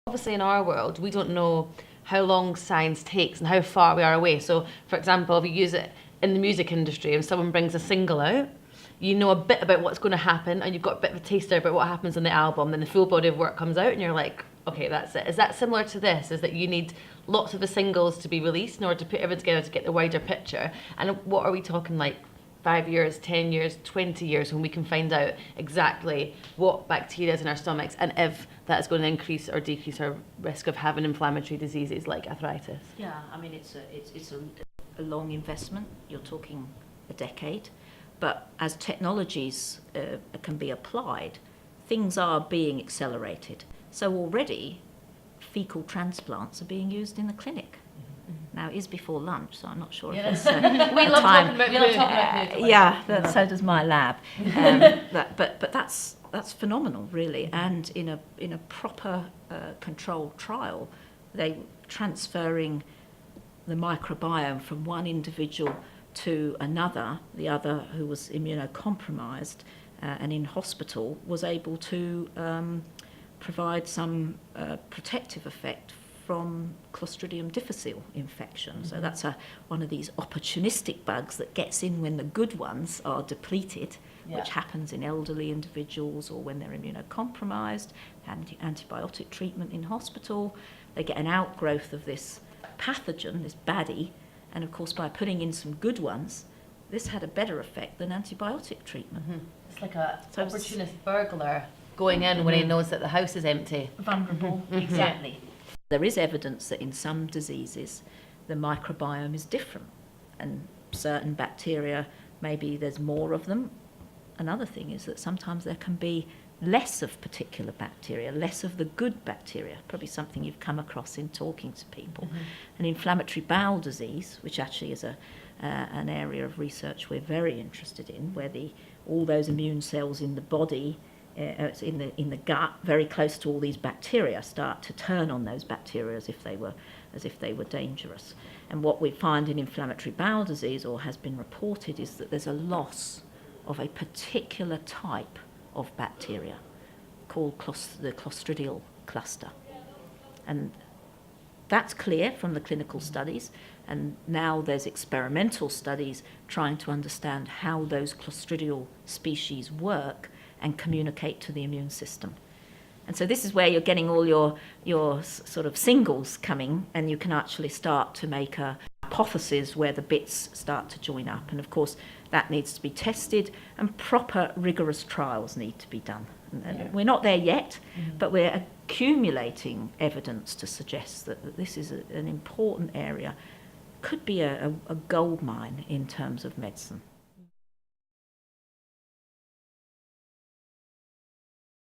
Obviously in our world, we don't know how long science takes and how far we are away. So, for example, if you use it in the music industry, if someone brings a single out, you know a bit about what's going to happen and you've got a bit of a taster about what happens on the album, then the full body of work comes out and you're like, okay, that's it. Is that similar to this? Is that you need lots of the singles to be released in order to put everything together to get the wider picture? And what are we talking, like 5 years, 10 years, 20 years, when we can find out exactly what bacteria is in our stomachs and if that is going to increase or decrease our risk of having inflammatory diseases like arthritis? Yeah, I mean, it's a long investment. You're talking a decade. But as technologies can be applied, things are being accelerated. So already, fecal transplants are being used in the clinic. Now, it is before lunch, so I'm not sure if it's we love time. talking about food. Yeah, so does my lab. But that's phenomenal, really. And in a proper controlled trial, they transferring the microbiome from one individual to another, the other who was immunocompromised and in hospital, was able to provide some protective effect from Clostridium difficile infection. Mm-hmm. So that's one of these opportunistic bugs that gets in when the good ones are depleted, which happens in elderly individuals or when they're immunocompromised, antibiotic treatment in hospital. They get an outgrowth of this pathogen, this baddie, and of course by putting in some good ones, this had a better effect than antibiotic treatment. Mm-hmm. It's like an opportunist burglar going in when he knows that the house is empty. Vulnerable, exactly. There is evidence that in some diseases the microbiome is different, and certain bacteria, maybe there's more of them. Another thing is that sometimes there can be less of particular bacteria, less of the good bacteria, probably something you've come across in talking to people. Mm-hmm. An inflammatory bowel disease, which actually is an area of research we're very interested in, where all those immune cells in the body, in the gut, very close to all these bacteria, start to turn on those bacteria as if they were dangerous. And what we find in inflammatory bowel disease, or has been reported, is that there's a loss of a particular type of bacteria called the Clostridial cluster. And that's clear from the clinical studies, and now there's experimental studies trying to understand how those Clostridial species work and communicate to the immune system. And so this is where you're getting all your sort of singles coming, and you can actually start to make a hypothesis where the bits start to join up. And of course, that needs to be tested, and proper rigorous trials need to be done. And we're not there yet, but we're accumulating evidence to suggest that this is an important area, could be a gold mine in terms of medicine.